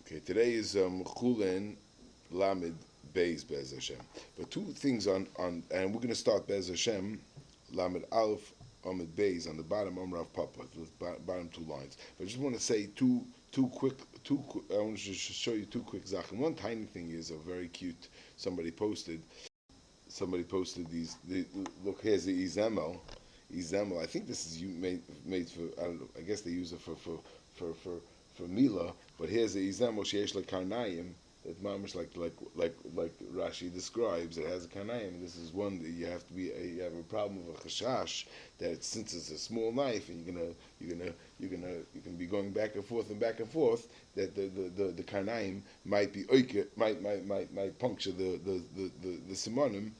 Okay, today is Chulin Lamed Beis Bez Hashem. But two things on and we're going to start Bez Hashem Lamed Aleph Amid Beis on the bottom Amrav Papa, the bottom two lines. But I just want to say I want to show you two quick zaken. One tiny thing is a very cute. Somebody posted these. Look, here's the Izemel. I think this is made for. I don't know. I guess they use it for Mila. But here's the Izemel Sheyesh Karnayim that mamish like Rashi describes. It has a Karnayim. This is one that you have a problem of a chashash that since it's a small knife and you can be going back and forth that the Karnayim might be might puncture the simonim,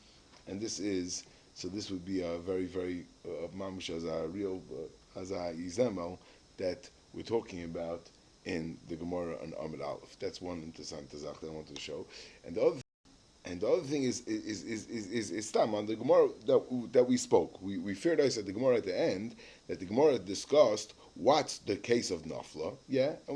and this would be a very very mamish as a real as a Izemel that we're talking about in the Gemara on Amid Aleph. That's one interessant zach that I wanted to show. And the other thing is Stam on the Gemara that we spoke. We feared I said the Gemara at the end that the Gemara discussed what's the case of Nafla, yeah, and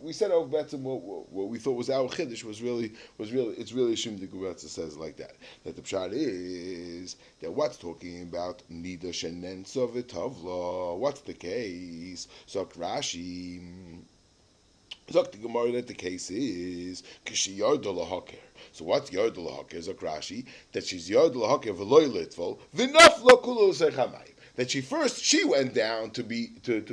we said over better what we thought was our chiddush was really it's really assumed the Gemara says like that the pshat is that what's talking about nida shenen sovitavla. What's the case? So Rashi. Zok the Gemara that the case is Kishi Yardul Haker. So what's Yardul Haker? Zok Rashi that she's Yardul Haker v'loy litval v'naflo kulu sechamayim. That she went down to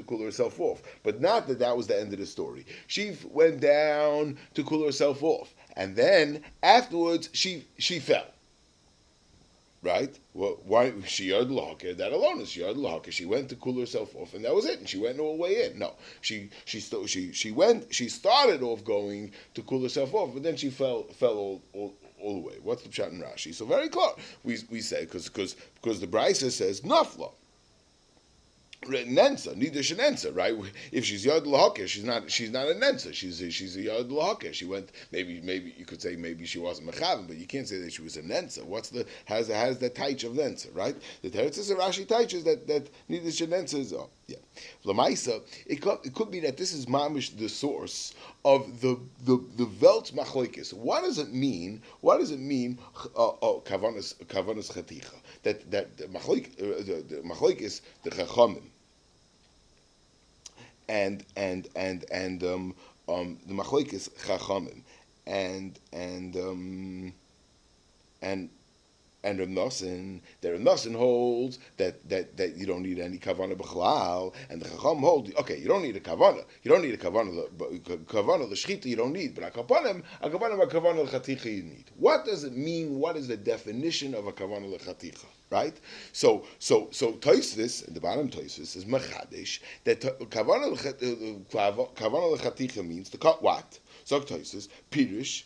cool herself off, but not that was the end of the story. She went down to cool herself off, and then afterwards she fell. Right? Well, why she yard lahaker? That alone is she yard lahaker. She went to cool herself off, and that was it. And she went all the way in. No, she started off going to cool herself off, but then she fell all the way. What's the pshat in Rashi? So very clear. We say because the Brisa says nafla. Nensa, neither should nensa, right? If she's yard lahaker, she's not a nensa. She's a yard lahaker. She went maybe you could say maybe she wasn't mechavim, but you can't say that she was a nensa. Has the taich of nensa, right? The teretz is a Rashi taich is that neither should nensa is yeah. Lamaisa, it could be that this is mamish the source of the Welt machlokes. What does it mean? Kavanas chaticha that the machlokes the chachamim. And the machlokes chachamim and Rav Nosson, that Rav Nosson holds that you don't need any kavana b'chalal, and the Chacham hold you don't need a kavana l'shchita you don't need, but a kavana l'chaticha you need. What does it mean? What is the definition of a kavana l'chaticha? Right? So Tosfos, the bottom Tosfos is machadish that kavana l'chaticha means to cut what? So Tosfos pirush.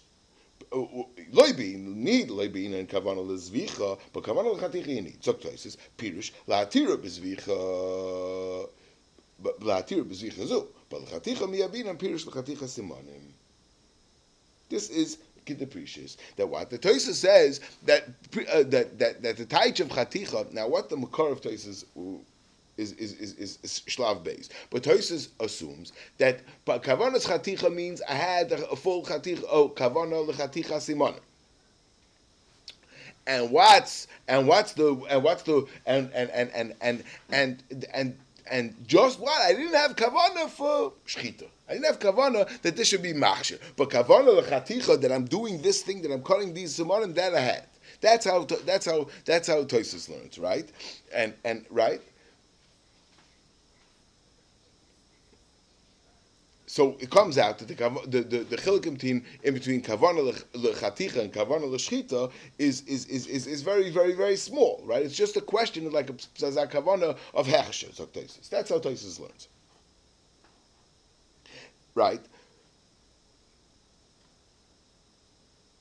Need loibin and kavana lezvicha, but kavana lechaticha you need. So places pirush laatira bezvicha, but laatira bezvicha zu, but lechaticha miyabin and pirush lechaticha simanim. This is Kiddushis. That what the Tosfos says that the taich of chaticha. Now, what the makar of Tosfos is shlav based, but Tosfos assumes that kavanas chaticha means I had a full chaticha. Oh, kavana lechaticha siman. And just what I didn't have kavana for shchita. I didn't have kavana that this should be machshir, but kavana lechaticha that I'm doing this thing that I'm cutting these simanim that I had. That's how Tosfos learns, right? And right. So it comes out that the chilikim in between kavana lechaticha and kavana leshchita is very very very small, right? It's just a question of like a kavana of hechsher. That's how Tosfos learns, right?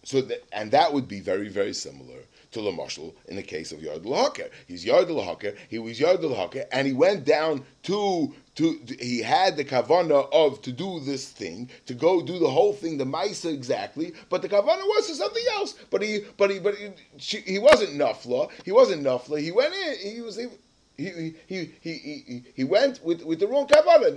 So that would be very very similar to Lamashal in the case of Yard L'Haker. He's Yard L'Haker, he was Yard L'Haker, and he went down he had the kavana of to do this thing, to go do the whole thing, the Maisa exactly, but the kavana was for something else. But he wasn't Nafla. He went in. He went with the wrong kavana,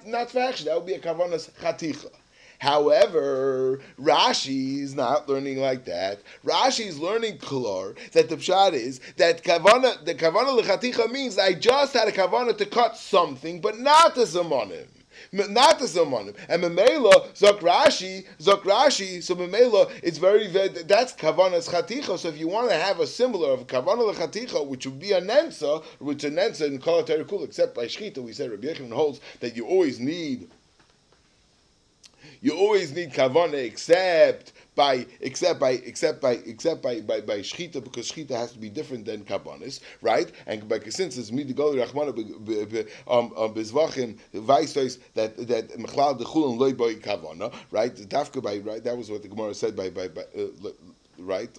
not for action. That would be a kavana's chaticha. However, Rashi is not learning like that. Rashi is learning klar that the pshat is that the kavana lechaticha means I just had a kavana to cut something, but not a zamanim. Not the Zamanim. And Memela, Zok Rashi, so Memela, it's very, that's Kavanas Chaticha. So if you want to have a similar of Kavana Chaticha, which would be a Nensa, which a Nensa in Kol HaTerekul, except by Shchita, we said Rabbi Yochanan holds that you always need kavana except by shchita, because shchita has to be different than kavanas, right? And by since it's midigol rachmana bezvachim vaysos that mechlal de chulin loy by kavana, right? Dafka by right. That was what the Gemara said by right.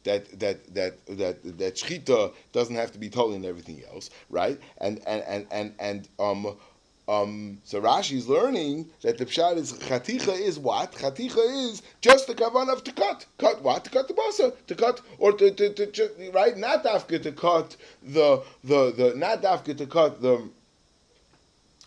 That shchita doesn't have to be told in everything else, right? So Rashi is learning that the pshat is chaticha is what? Chaticha is just the kavan of to cut. Cut what? To cut the basa. To cut or to right? Not after to cut the not after to cut the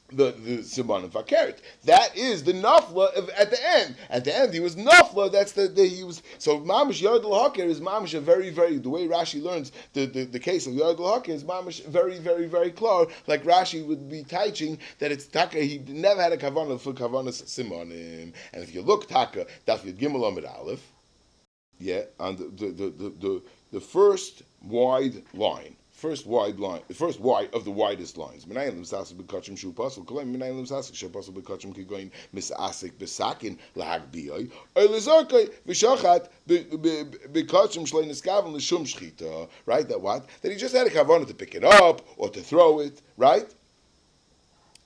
siman v'akeret. That is the nafla at the end. At the end, he was nafla. That's he was. So mamish yard al-haker is mamish a very the way Rashi learns the case of yard al-haker is mamish very clear. Like Rashi would be teaching that it's taka. He never had a kavanah for kavanas simanim. And if you look taka Daf Yud Gimel Amid Aleph, yeah, on the first wide line. First wide of the widest lines. Minayim l'msasik b'kachim shu pasuk. Kolayim minayim l'msasik shu pasuk b'kachim kigoyin misasik b'sakin lahagbiyoi. Or l'zorkoi v'shachat b'kachim shlei niskaven l'shum shchita. Right? That what? That he just had a kavanah to pick it up or to throw it. Right?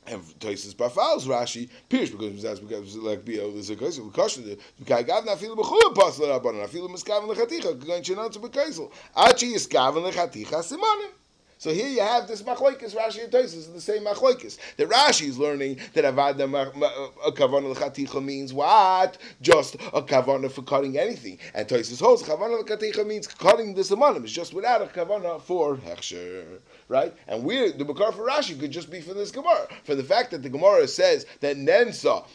And Tosis Bafal's Rashi, Pirish, because like Bio, there's a case of caution. The Kaigav Nafilu Bechula Pasla Rabban, Nafilu Miskavan Lechaticha, going to announce a Bekaisel. Achi Iskavan Lechaticha Simonim. So here you have this machlokes, Rashi and Tosis, the same machlokes. The Rashi is learning that avada a kavanah l'chaticha means what? Just a kavanah for cutting anything. And Tosis holds kavanah l'chaticha means cutting the samanim. It's just without a kavanah for hechsher, right? And the makar for Rashi could just be for this Gemara, for the fact that the Gemara says that nensa.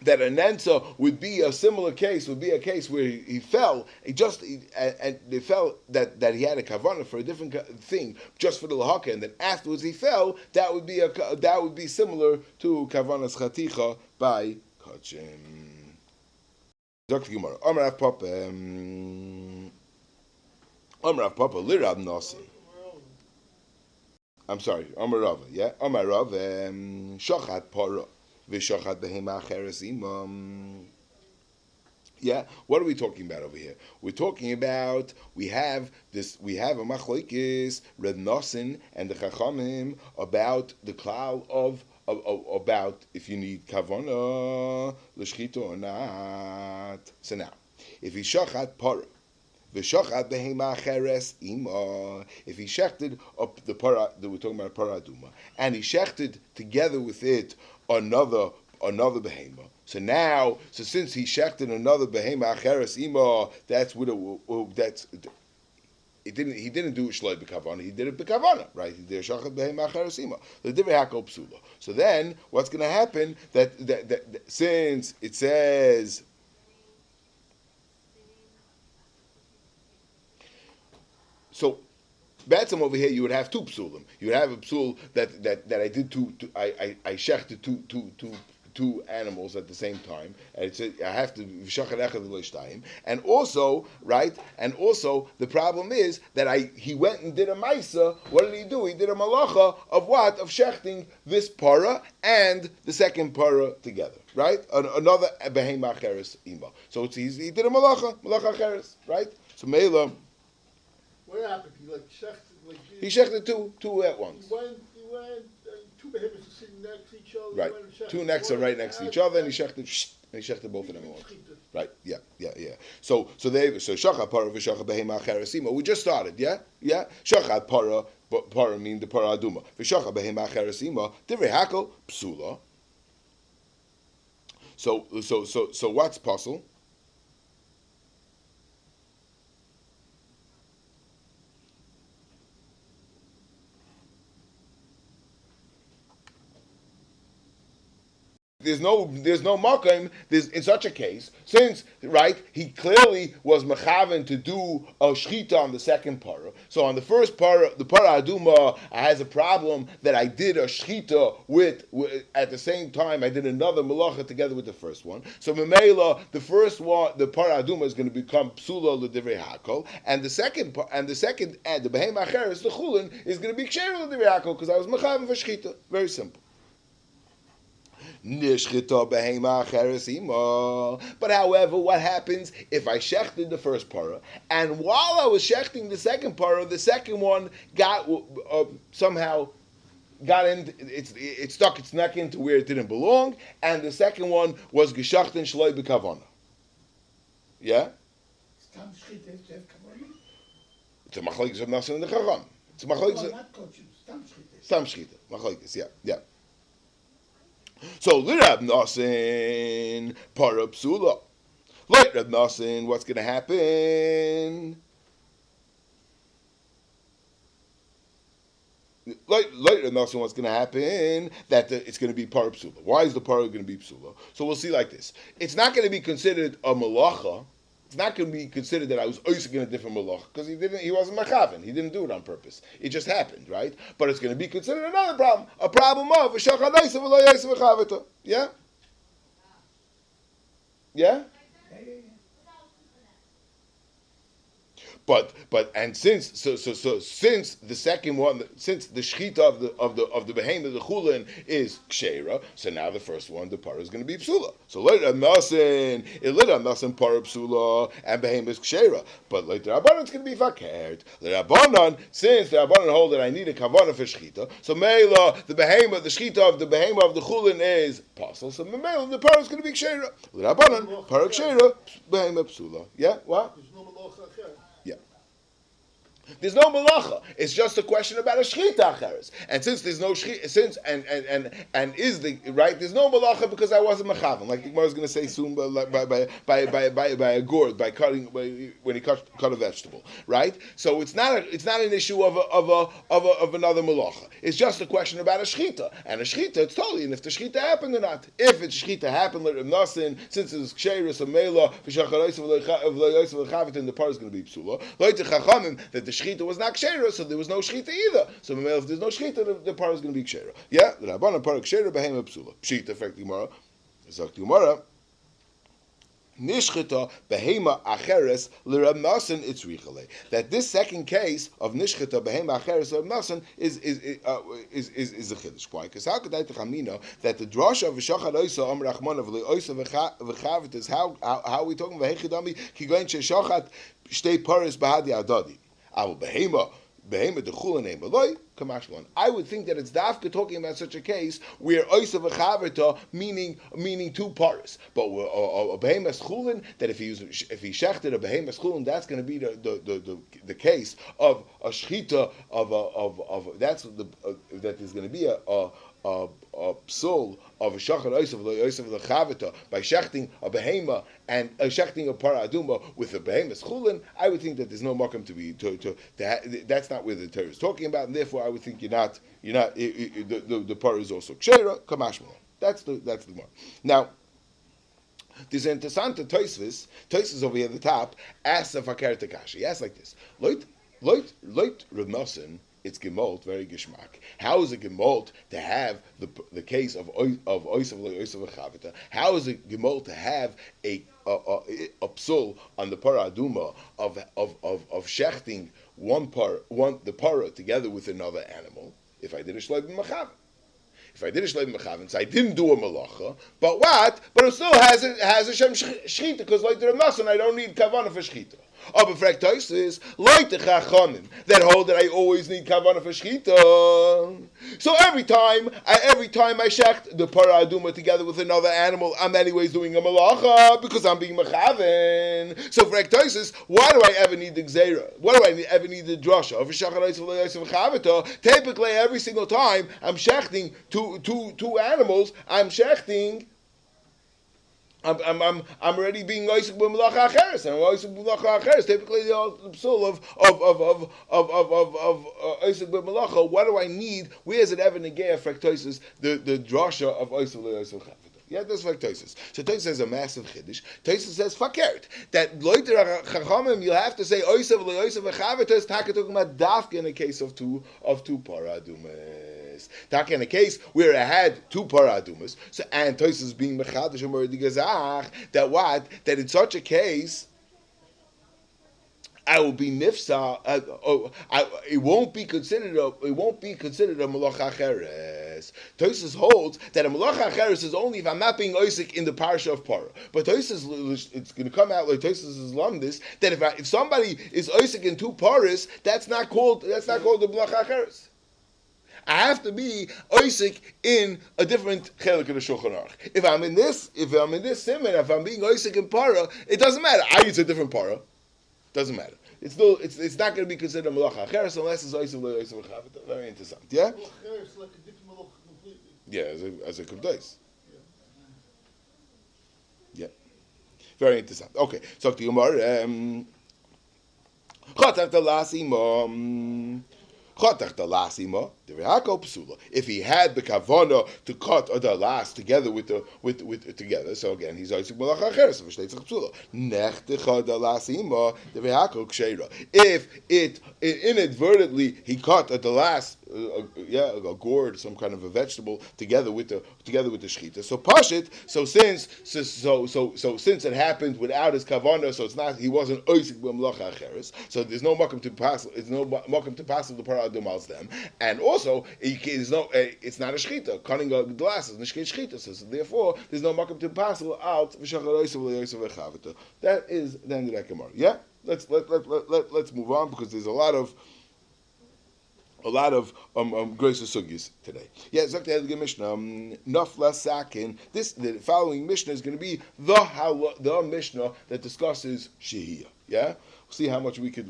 That a nensa would be a similar case, would be a case where he fell, and they felt that he had a kavanah for a different thing, just for the lahaka, and then afterwards he fell. That would be similar to kavanas chaticha by kachim. Dr. Gemara, Amar Rav Papa lirab nasi. I'm sorry, Amar Rava, yeah, Amar Rav shachat para. V'shachat behema acheres imam. Yeah, what are we talking about over here? We're talking about we have a machlokes Reb Nosson and the Chachamim about the klal of about if you need kavana l'shchita or not. So now, if he shachat para. V'shachat behema acheres ima. If he shechted up the para, we're talking about para aduma, and he shechted together with it another behema. So since he shechted another behema acheres ima, he didn't do it shloi b'kavana. He did it b'kavana, right? He did shachat behema acheres ima. The divrei hakol psula. So then, what's going to happen? That since it says. So, Batsam over here, you would have two psulim. You would have a psul that I did I shechted two animals at the same time, and it's I have to v'shachat echad v'lo. And also, right? And also, the problem is that he went and did a ma'isa. What did he do? He did a malacha of what? Of shechting this para and the second para together, right? Another behema acheres ima. So he did a malacha acheres, right? So meila. What happened? He shechted two at once. He went two behemoths are sitting next to each other. Right. Two necks are right next to each other, and he shechted both of them at once. Right. Yeah. So shachat para v'shachat behema acheres ima. We just started. Yeah. Shachat para mean the para aduma. V'shachat behema acheres ima divrei hakol psula. So what's possible? there's no makom. In such a case, since right, he clearly was mechaven to do a shchita on the second para. So on the first para, the para aduma has a problem that I did a shchita with at the same time I did another malacha together with the first one. So memela, the first one, the para aduma is going to become psula l'divrei hakol, and the behema acheres, the chulin, is going to be ksher l'divrei hakol because I was mechaven for shchita. Very simple. But however, what happens if I shechted the first para, and while I was shechting the second para, the second one got somehow got in, it stuck its neck into where it didn't belong, and the second one was geshachten shloi b'kavana. Yeah? It's a machlokes of Nasan and the Chacham. It's a machlokes. Stam shchita. Machlokes. Yeah. So Lirab Nasan para psula. Lirab Nasan, what's going to happen? Later, Nasan, what's going to happen? That it's going to be para psula. Why is the para going to be psula? So we'll see like this. It's not going to be considered a malacha. It's not going to be considered that I was oisik in a different malacha because he wasn't machaven. He didn't do it on purpose. It just happened, right? But it's going to be considered another problem, a problem of v'shachadaysa v'lo yosef v'chaveta. Yeah. Yeah. But since the second one, since the shchita of the behemoth, the chulin is kshera, so now the first one, the para is going to be psula. So later nasin para psula and behemoth kshera. But later Rabbanan it's going to be fakert. The Rabbanan, since the Rabbanan hold that I need a kavana for shchita, so meila the behemoth, the shchita of the behemoth of the chulin is pasul. So meila the para is going to be kshera. The Rabbanan para kshera behemoth psula. Yeah, what? There's no malacha. It's just a question about a shchita acheres. And since there's no shchita, and is the right, there's no malacha because I wasn't mechavan. Like the Gemara is going to say soon, by a gourd, by cutting, when he cut a vegetable, right? So it's not an issue of another malacha. It's just a question about a shchita, and a shchita it's totally, and if the shchita happened or not. If it's shchita happened, let him nasin, since it's ksheris or mela, and the part is going to be psula. That the shchita was not kshera, so there was no shchita either. So if there's no shchita, the part is going to be kshera. Yeah, the Rabbanan para kshera behema psula. Pshita, effect Gemara. Zok Gemara. Nishchita behema acheres l'Rab Nasan it's richale. That this second case of nishchita behema acheres l'Rab Nasan is a chiddush. Why? Because how could I tell that the drasha of v'shachad oisa am rachman of oisa v'chavet is how are we talking about hechidami ki goin sheshachat shtei paris bahadi adadi. I would behema the chulin name beloy kamashlan. I would think that it's dafka talking about such a case where oisa v'chaverta meaning two paras, but a behemas chulin that if he shechted a behemas chulin, that's going to be the case of a shchita of that is going to be a psul of a shachar oisav l'chavita by shechting a behema and shechting a para aduma with a behemas chulin. I would think that there's no makom to be that's not where the Torah is talking about, and therefore I would think you're not the para is also kshera kamashmal. That's the more. Now there's an interessante Tosfos over here at the top asks a fakir takashi. He asks like this: Loit Rav Nosson. It's gemolt, very gishmak. How is it gemolt to have the case of oisav chavita? How is it gemolt to have a psul on the para aduma of shechting the para together with another animal? If I did a shleib b'machav. If I did a shleib b'machav, so I didn't do a malacha, but what? But it still has a shem shchita because like the Ramasan, I don't need kavana for shchita. Aber fragt is like the Chachamim that hold that I always need kavana for shchita. So every time I shecht the para aduma together with another animal, I'm anyways doing a malacha because I'm being mechaven. So fragt is why do I ever need the gzeira? Why do I ever need the drasha of chavita? Typically, every single time I'm shechting two animals, I'm shechting. I'm already being oisik b'melacha acheres, and oisik b'melacha acheres. Typically, the psul of oisik b'melacha. What do I need? Where is it ever negaya fractosis the drasha of oisik b'melacha? Yeah, that's like Tosis. So Tosis has a massive chiddush. Tosis says fakert that loiter chachamim you'll have to say oisav leoisav v'chavetos taka talking about dafka in a case of two paradumas. Taka in a case where it had two paradumas. So and Tosis being mechadish or gazach that in such a case. I will be nifsa. It won't be considered a malacha acheres. Tosis holds that a malacha acheres is only if I'm not being oisik in the parsha of para. But Tosis, it's going to come out like Tosis is lumdis that if somebody is oisik in two paras, that's not called the malacha acheres. I have to be oisik in a different chelik of the Shulchan Aruch. If I'm in this siman, if I'm being oisik in para, it doesn't matter. It's a different para. Doesn't matter. It's not going to be considered a malacha acheres unless it's oisav le'oisav v'chavita. Very interesting. Yeah. Malacha acheres is like a different malacha completely. Yeah, as a kubdais. Yeah. Very interesting. Okay. So the Gemara. Chatach talasima. If he had the kavana to cut the last together together, so again he's oisik malacha acheres of shteitzach psula. Nechtecha dalasima devehakol ksheira. If it inadvertently he cut at the last, a gourd, some kind of a vegetable together with the shechita. So pashit. So since it happened without his kavana, so it's not he wasn't oisik malacha acheres. So there's no makom to pass. It's no makom to pass the para. Them. And also, it's not a shechita. Cutting a glass is nishkei shechita. So therefore, there's no makom to pass out. That is the end of that Gemara. Yeah, let's move on because there's a lot of gracious sugis today. Yeah, Zakti the Mishnah. Nafla Sakin. The following Mishnah is going to be the Mishnah that discusses Shehiyah. Yeah. See how much we could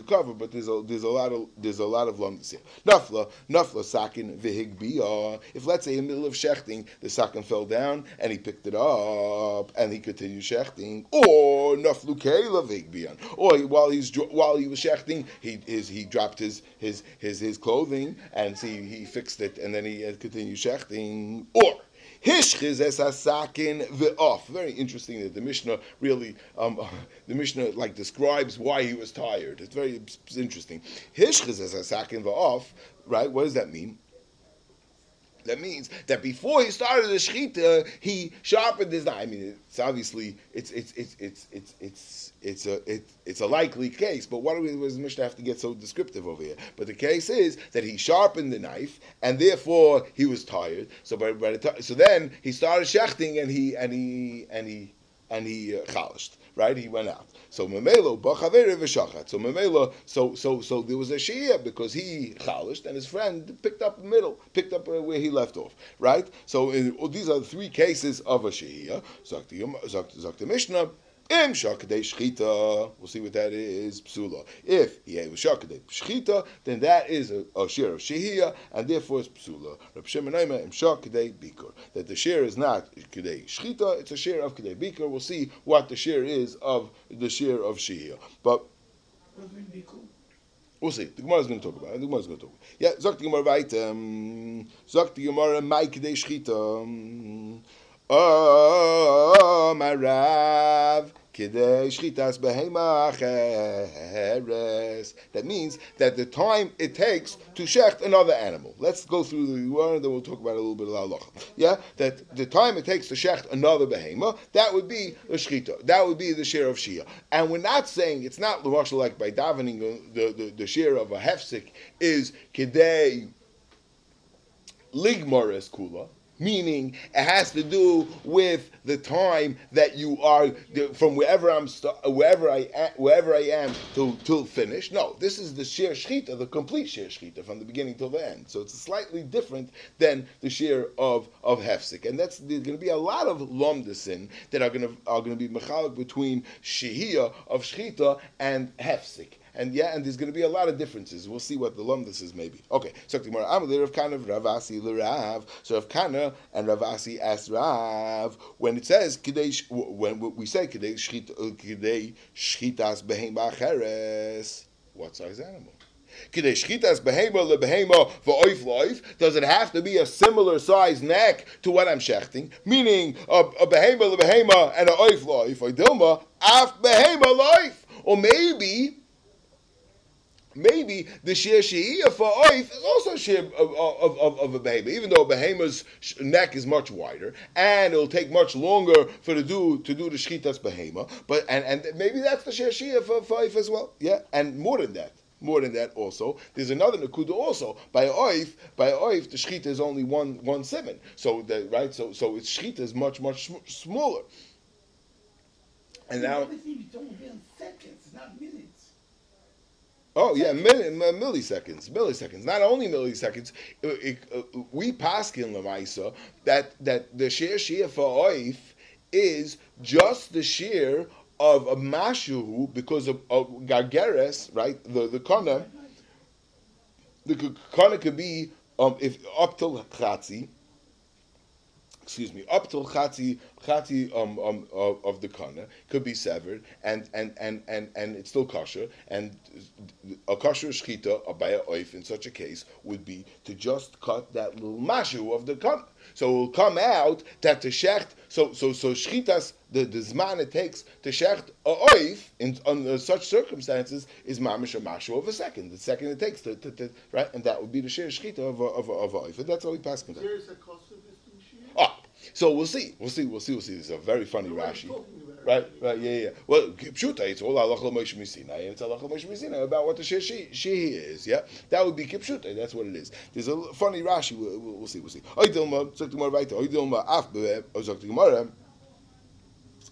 cover, but there's a lot of lumdis here. Nafla sakin v'higbiyah. If let's say in the middle of shechting the sakin fell down and he picked it up and he continued shechting, or naflu keila v'higbiyah, or while he was shechting he dropped his clothing and see he fixed it and then he continued shechting, or Hishchiz es hasakin ve'of. Very interesting that the Mishnah really, describes why he was tired. It's very interesting. Hishchiz es hasakin ve'of. Right? What does that mean? That means that before he started the shechita, he sharpened his knife. I mean, it's obviously it's a likely case. But why does the Mishnah have to get so descriptive over here? But the case is that he sharpened the knife, and therefore he was tired. So so then he started shechting, and he chalished. Right, he went out. So memelo b'chaveri v'shachat. So memelo, so there was a shia because he chalished and his friend picked up where he left off. Right. So these are the three cases of a shia. Zok Mishnah. Im shakadei shchita, we'll see what that is. Psula. If he was shakadei shchita, then that is a share of shehiyah, and therefore it's psula. Reb Shimon Omer im shakadei bikur. That the share is not kadei shchita; it's a share of kadei bikur. We'll see what the share is of the share of shehiyah. But we'll see. The Gemara is going to talk about it. Yeah, zok the Gemara vaytem. Zok the Gemara mai kadei shchita. Oh, my Rav. That means that the time it takes to shecht another animal. Let's go through the Gemara and then we'll talk about a little bit of halacha. Yeah, that the time it takes to shecht another behema, that would be a shechita. That would be the share of shia. And we're not saying it's not like by davening the share of a hefsek is kidei ligmares kula. Meaning, it has to do with the time that you are from wherever I am till finish. No, this is the share shechita, the complete share shechita from the beginning till the end. So it's slightly different than the share of hefsek, and there's going to be a lot of lomdasin that are going to be mechalik between shehiyah of shechita and hefsek. And there's going to be a lot of differences. We'll see what the lumdus is maybe. Okay, so Rav Kana Ravasi L'Rav. So Rav Kana and Ravasi asked Rav when it says when we say Kidei Shchitas Behem Ba'Cheres, what size animal? Does it have to be a similar size neck to what I'm shechting? Meaning a behema lebehema and a oif loif, or dilma af behema loif, or maybe the shear she'iyah for oif is also shear of a behema, even though a behema's neck is much wider and it'll take much longer to do the shchitas behema. But and maybe that's the shear she'iyah for oif as well. Yeah, and more than that. More than that, also, there's another nakuda also. By oif, the shchita is only one seven. So so its shchita is much smaller. And now, everything is only in seconds, not minutes. Oh yeah, milliseconds. Not only milliseconds. We paskin lemaisa that the shear for oif is just the shear of a mashu because of gargeres, right? The kana could be if up till chatzi. Up till chatzi of the kana could be severed, and it's still kosher, and a kosher shchita by a oif in such a case would be to just cut that little mashu of the kana. So it will come out that the shecht, so shchitas, the zman it takes to shecht a oif under such circumstances is mamish a mashu of a second. The second it takes to right, and that would be the sheer shchita of a oif, and that's how we pass on. So we'll see. This is a very funny Rashi. Right, yeah. Well, Kipshuta, it's all halacha Moshe Misina, and it's halacha Moshe Misina about what the she is. Yeah, that would be Kipshuta. That's what it is. There's a funny Rashi. We'll see. Oy Dilma, zok Gemara weiter. Oy Dilma af behem, zok Gemara.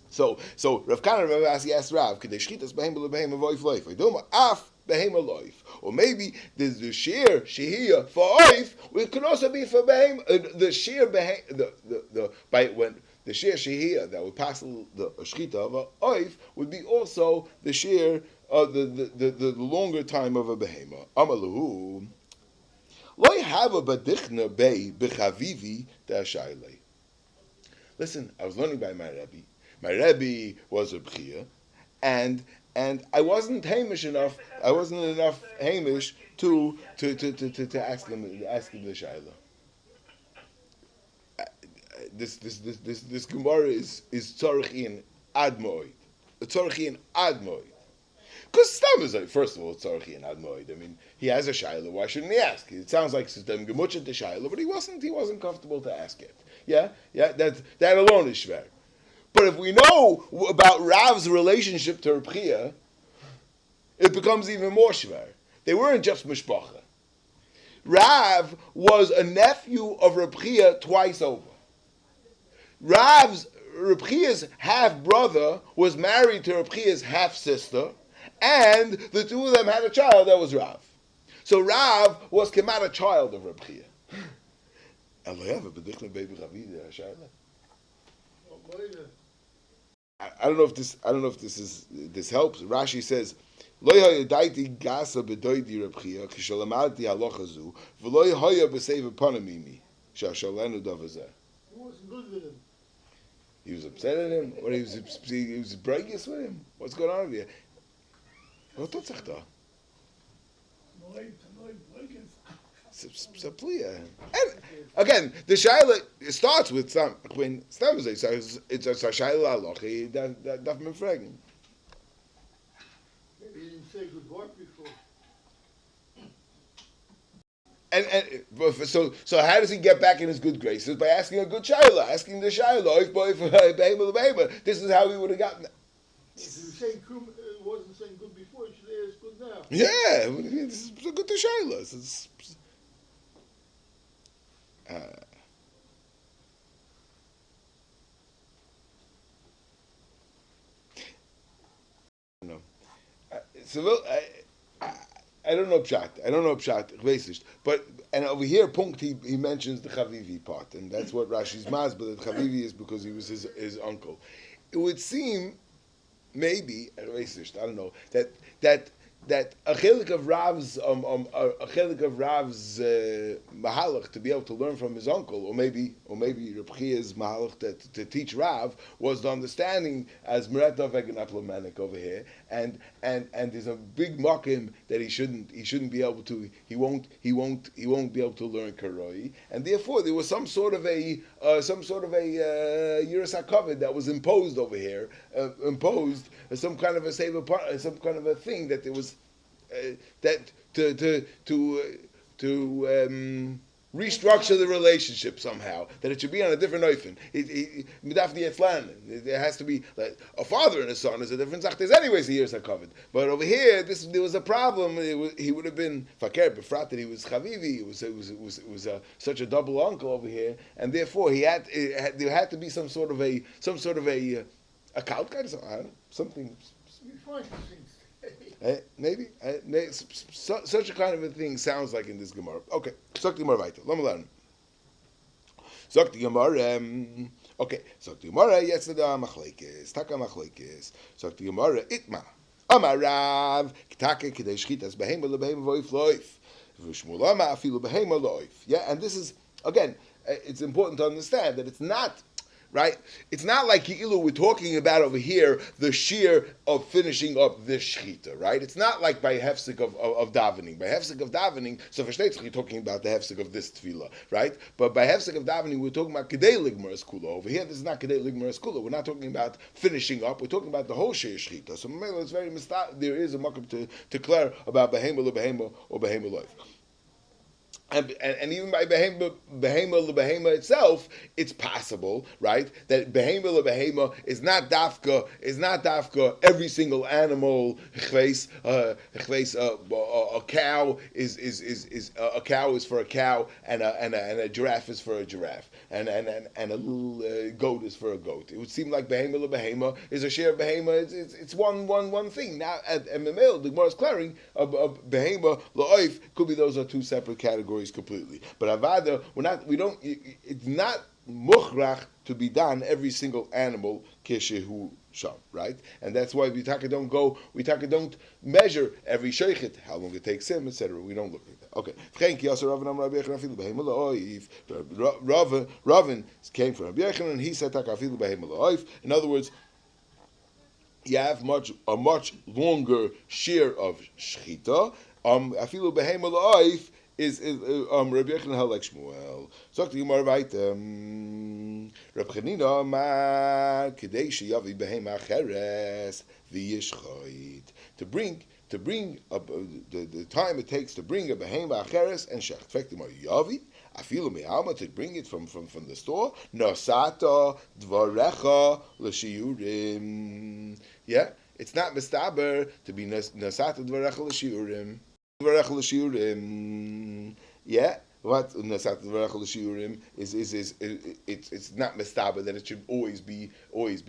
So Rav Kana asked Rav, could they shchitas behem behem avoif loif? Oy Dilma af behem loif. Or maybe there's the shear shehiyah for oif. It could also be for behem. The shear behem when the shear shehiyah that would pass the shchita of a oif would be also the shear of the longer time of a behema. Amalahu loy have a badichna bei bechavivi dashaylei. Listen, I was learning by my Rebbe. My Rebbe was a b'chia, and I wasn't Hamish enough. I wasn't enough Hamish to ask him the shaila. This Gemara is tzarich in admoid. Tzarich in admoid. Because Stam is like, first of all, tzarich in admoid. I mean, he has a shaila. Why shouldn't he ask? It sounds like Stam gemutzet the shaila, but he wasn't comfortable to ask it. Yeah. That alone is shver. But if we know about Rav's relationship to Reb Chia, it becomes even more shver. They weren't just mishpacha. Rav was a nephew of Reb Chia twice over. Reb Chia's half brother was married to Reb Chia's half sister, and the two of them had a child that was Rav. So Rav was kemat a child of Reb Chia. I don't know if this helps. Rashi says, "Lo yadaiti gasa bedoidi Reb Chia kishalamati halacha zu v'lo yahaya b'seiv panamimi shashalenu davazeh." He wasn't good with him. He was upset at him, or he was bragious with him. What's going on here? What do you think? And again, the shaila starts with when Stam says it's a shaila halachi that daf fragen. Maybe he didn't say good word before. And so how does he get back in his good graces? By asking a good shaila, asking the shaila. This is how he would have gotten that. If he was saying wasn't saying good before, he should ask good now. Yeah, this is a good shaila. I don't know pshat. But over here, punkt he mentions the chavivi part, and that's what Rashi's maz. But the chavivi is because he was his uncle. It would seem maybe I don't know that a chelik of Rav's mahalach to be able to learn from his uncle, or maybe Reb Chia's mahalach to teach Rav was the understanding as Meretov Egenaplomanik over here, and there's a big makim that he shouldn't be able to, he won't be able to learn Karoi, and therefore there was some sort of a Yiras HaKavod that was imposed over here, some kind of a some kind of a thing that there was that to restructure the relationship somehow, that it should be on a different oifen. There has to be like a father and a son is a different zach. There's anyways the years are covered, but over here there was a problem. He would have been fakir befrat that he was chavivi. It was such a double uncle over here, and therefore there had to be some sort of a cult kind of something. I don't know, something. You find things. Maybe such a kind of a thing sounds like in this Gemara. Okay, Sok the Gemara weiter. Let me learn. Sok the Gemara. Okay, Sok the Gemara. Yesterday machlekes, taka machlekes. Sok the Gemara. Itma. Amar Rav kitake kidei shchitas behema lebehema voif loif. V'shmulama afilu behema loif. Yeah, and this is again. It's important to understand that it's not. Right? It's not like Ki'ilu we're talking about over here the shear of finishing up this shechita, right? It's not like by hefsek of davening. By hefsek of davening, so for Shtetzach you're talking about the hefsek of this tefillah, right? But by hefsek of davening we're talking about kedei ligmaras kula. Over here this is not kedei ligmaras kula. We're not talking about finishing up. We're talking about the whole shear shechita. So it's very there is a makam to declare about behema lebehema or behema loif. And even by behema lebehema itself, it's possible, right, that behema lebehema is not dafka every single animal. A cow is a cow is for a cow, and a giraffe is for a giraffe, and a little goat is for a goat. It would seem like behema lebehema is a share of behema. It's one thing. Now at Memel, the Gemara is clearing behema la'oif could be those are two separate categories completely, but avada it's not mukhrach to be done every single animal kishehu sham, right? And that's why we don't measure every sheichet how long it takes him, etc. We don't look at that. Okay, Ravin came from Rabbi Yechon and he said takafilu behema la'oif. In other words, you have a much longer shear of shechita. Afilu behema la'oif is Rabbi Yechon held like Shmuel. So to you more right. Rabbi Chanina Amar Kedei sheyavi behema cheres v'yishchait, to bring the time it takes to bring a behema cheres and shech. Effective yavi afilu me'alma, to bring it from the store. Nosata dvarecha l'shiurim. Yeah, it's not mistaber to be nosata dvarecha l'shiurim. Yeah, what nasat v'rachel shiurim is it's not mestaba that it should always be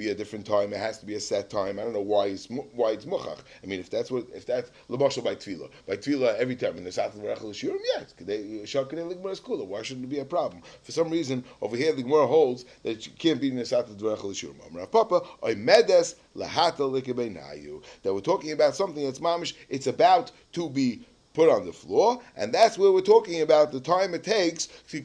a different time. It has to be a set time. I don't know why it's muchach. I mean, if that's l'mashal by tefillah every time in nasat v'rachel shiurim, yeah, it's shakadei ligmaras kula. Why shouldn't it be a problem? For some reason over here the Gemara holds that it can't be nasat v'rachel shiurim. Rav Papa oy medes lahata likebeinayu, that we're talking about something that's mamish. It's about to be put on the floor, and that's where we're talking about the time it takes the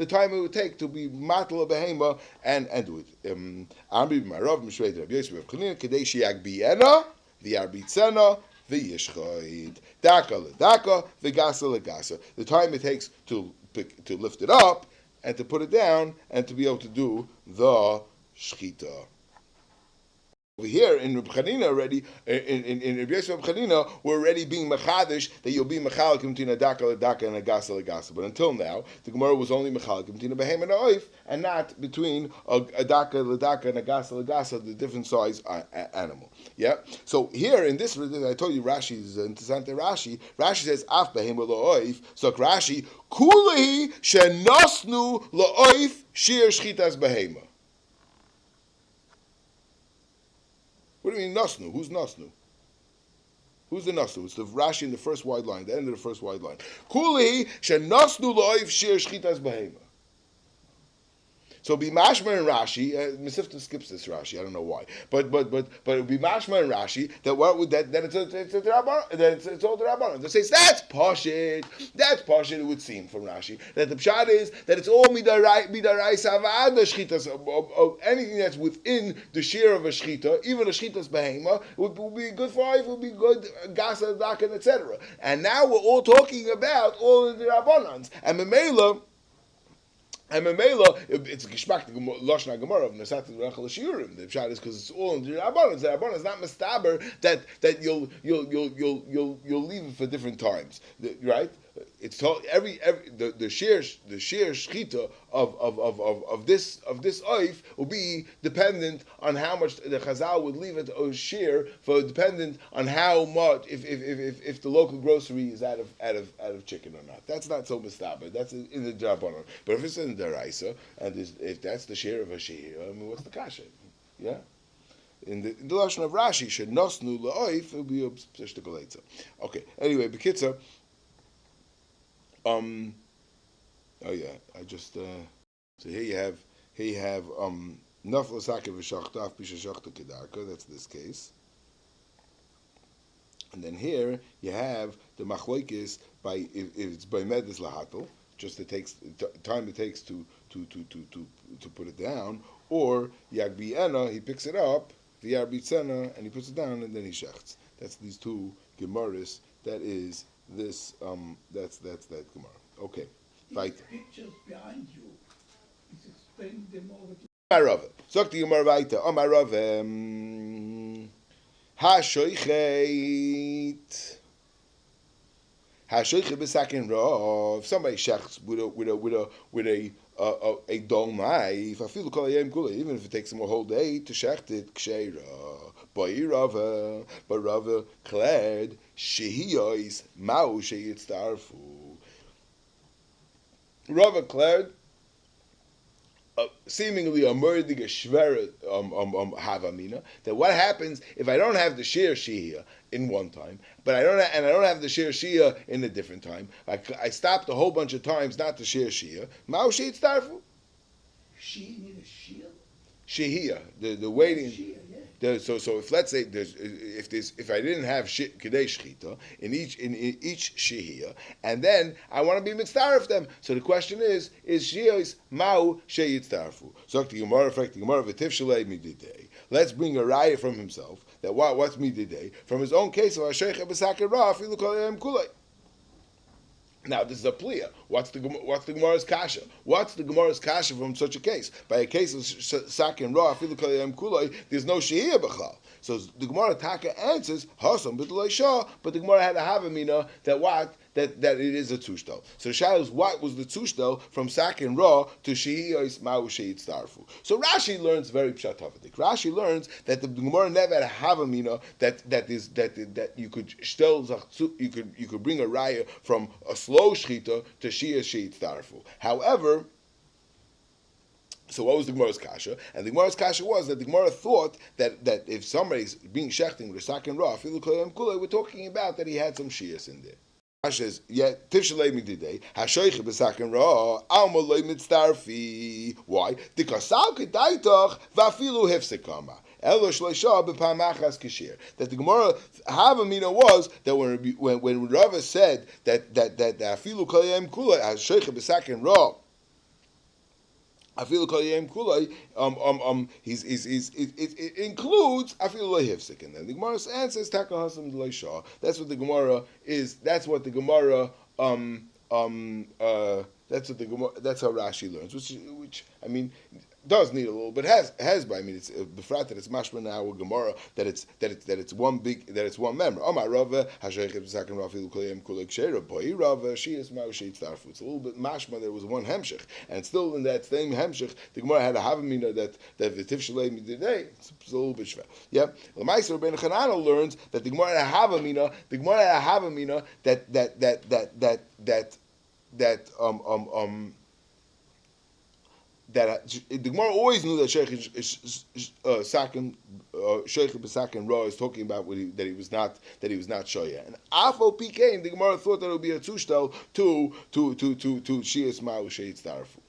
time it would take to be matal a behema and do it. The time it takes to lift it up and to put it down and to be able to do the shchita. Over here in Reb Chanina already, in Reb Yosef Reb Chanina, we're already being machadish that you'll be machalik between a daka and a gasa legasa. But until now, the Gemara was only machalik between a behem and a oif, and not between a daka and a gasa legasa, the different size animal. Yeah. So here in this, I told you Rashi is interessante Rashi. Rashi says af behem oif. So Rashi kulehi shenosnu la'oif shir shchitas behema. What do you mean nasnu? Who's nasnu? Who's the nasnu? It's the Rashi in the first wide line, the end of the first wide line. Kuli shenasnu lo'if shir shchitas behema. So be mashma and Rashi. Mesivta skips this Rashi. I don't know why, but it would be mashma and Rashi that what would that it's all the Rabbanon. They say that's pashit. That's pashit. It would seem from Rashi that the pshat is that it's all midarai savad shchitas of anything that's within the shear of a shchita, even a shchitas behema would be good for life. Would be good gasa dakan etc. And now we're all talking about all of the Rabbanons and Memela. And Memela, it's a geschmack Lashon Gemara of Nesat Rachel Shiurim. The pshat is because it's all in the Rabbanon. The Rabbanon is not mistaber that you'll leave it for different times, right? It's told the sheer shchita of this oif will be dependent on how much the Chazal would leave it a sheer for, dependent on how much if the local grocery is out of chicken or not. That's not so mistaber. That's in the Rabbanon. But if it's in the Daraisa and if that's the sheer of a sheer, I mean, what's the kasha? Yeah. In the Lashon of Rashi, should nosnu la'oif, it will be a p'shtikol eitza. Okay. Anyway, Bekitza. Oh yeah, I just so here you have nafla sakev v'shachta pisha shachta kedarka. That's this case, and then here you have the machloikis by if it's by medis lahatel, just it takes time it takes to put it down, or yagbiena he picks it up v'yarbitzena and he puts it down and then he shechts. That's these two gemaras. That is. This that's that Gemara. Okay, fight. Pictures behind you. He's explaining them over to My Rav. Sog the Gemara weiter. Oh my Rav. Ha shoichet b'sakin Rav. Somebody shechts with a dull knife. I feel even if it takes him a whole day to shecht it ksheira. But Rava declared shehiyos ma'u sheyitztarfu. Rava declared seemingly a murdig shveret havamina that what happens if I don't have the sheer shehiyah in one time, but I don't have the sheer shehiyah in a different time. I stopped a whole bunch of times not to sheer shehiyah. Ma'u sheyitztarfu. she need a shield. Shehiyah, the waiting. Shia, yeah. So if let's say if I didn't have kedei shchita in each shehiyah, and then I want to be mitzdaref them, so the question is shehiyos ma'u sheyitzdarfu. So the Gemara, v'tif shalei mididei. Let's bring a raya from himself that what's mididei from his own case of hasheicha b'saker ra afilu kol yom kulei. Now this is a pliya. What's the Gemara's kasha? What's the Gemara's kasha from such a case? By a case of sakin ra afilu kol yom kulei, there's no shehiyah b'chal. So the Gemara Taka answers hasam b'tulei shah, but the Gemara had a havamina that it is a tushtel. So the shaila is what was the tushtel from sakin ra to shehiyos ma'u sheyitzdarfu. So Rashi learns very pshatavadik. Rashi learns that the Gemara never had a havamina that you could still you could bring a raya from a slow shchita to shehiyos sheyitzdarfu. However, so what was the Gemara's kasha? And the Gemara's kasha was that the Gemara thought that if somebody's being shechting with a sakin ra, we're talking about that he had some shias in there. Kasha says, yeah, tifshalei mididei, hashoiche b'sakin ra, alma loy mitzdarfi. Why? Because sal kedaitoch v'afilu hefsekama. That the Gemara Havamina was that when Rava said that afilu kol yom kulei hashoiche b'sakin ra, Afilu kol yom kulei, it includes afilu lehifsik, and then the Gemara answers takahasam d'lei shah. That's what the Gemara is. That's what the Gemara that's how Rashi learns, which I mean does need a little, but has by I mean it's befrat that it's mashma now with Gemara that it's one member. Oh my Rava hasheichet b'sakin rafilu kol yom kulei ksheira boi Rava she is ma'u sheyitzdarfu. It's a little bit mashma. There was one hemshich, and still in that same hemshich the Gemara had a havamina that v'tif shalei mididei. It's a little bit shver. Yeah, L'maiser Rabbeinu Chananel learns that the Gemara had a havamina. The Gemara had a havamina that the Gemara always knew that Sheikh Sakin b'Sakin Ra is talking about that he was not Shoya. And Afo PK, the Gemara thought that it would be a tushtel to Shias Ma'u Sheitz Darfu.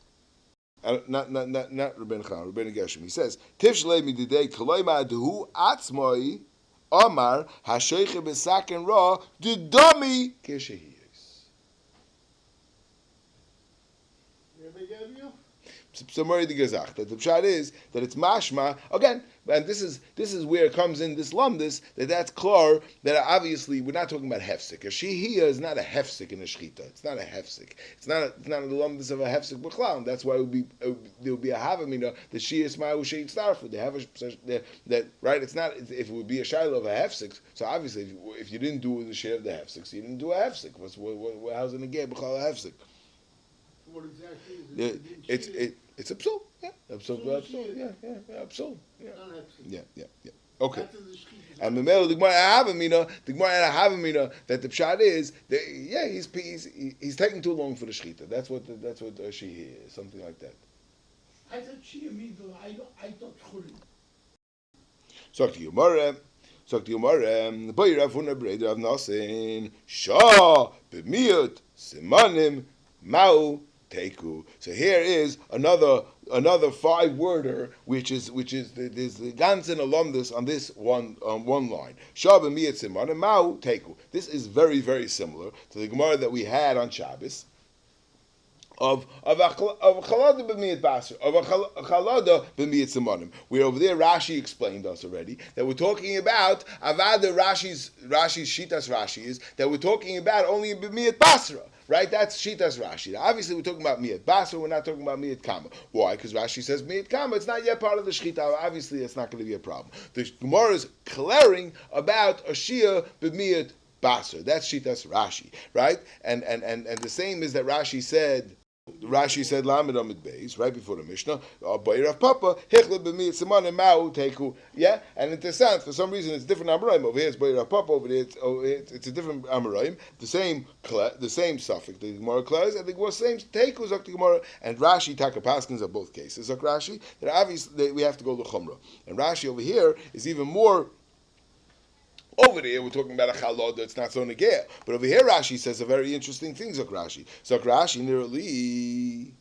not Rabbeinu Chanan, Rabbeinu Gershom. He says, Tifshlei mididei koloima dehu atzmoi Omar hashoiche besaken ra dudami keshehiyos. Somewhere the gezach that the pshat is that it's mashma again, and this is where it comes in this lumdus that's klar that obviously we're not talking about hefsek. A shehiyah is not a hefsek in a shechita. It's not a hefsek. It's not the lumdus of a hefsek b'chlam. That's why there would be a havamina the shehiyah smahu sheit starfu. They have that right. It's not if it would be a shiloh of a hefsek. So obviously if you didn't do the share of the hefsek, so you didn't do a hefsek. How's it negay b'chal a hefsek? What exactly is it? It's a psul, yeah. A psul, yeah, psul, yeah. Okay. And the male, the Gemara Havamina, that the pshat is, he's taking too long for the shechita. That's what she is, something like that. I thought she means I thought Chulin. Sag die Gemara, Boy Rav Huna Breder Rav Nasin, Shah, B'miut, Simanim, Mau, Teku. So here is another 5-worder, which is there's the ganzen alumnus on this one line. Shabbat miyat siman and mau teku. This is very, very similar to the Gemara that we had on Shabbos of chalada b'miyat baser, of a chalada b'miyat simanim. Where over there Rashi explained us already that we're talking about avada Rashi's shitas Rashi is that we're talking about only b'miyat basra. Right, that's Shitas Rashi. Now, obviously, we're talking about Miyat Basra, we're not talking about Miyat Kama. Why? Because Rashi says Miyat Kama, it's not yet part of the Shechita. Obviously, it's not going to be a problem. The Gemara is clearing about a Shia b'Miyat Basra. That's Shitas Rashi, right? And the same is that Rashi said Lamed Amid Beis right before the Mishnah. Bayrav Papa Hichle b'miyat Siman and Mau Teku. Yeah, and it is for some reason it's different Amoraim. Over here it's Bayrav Papa. Over there it's a different Amoraim. The same suffix. The Gemara declares and the same Teku Zok the Gemara and Rashi Taka Paskins are both cases. Zok Rashi that obviously we have to go to Chumrah and Rashi over here is even more. Over there, we're talking about a chalod that's not so negea. But over here, Rashi says a very interesting thing, Zok Rashi. Zok Rashi, nearly,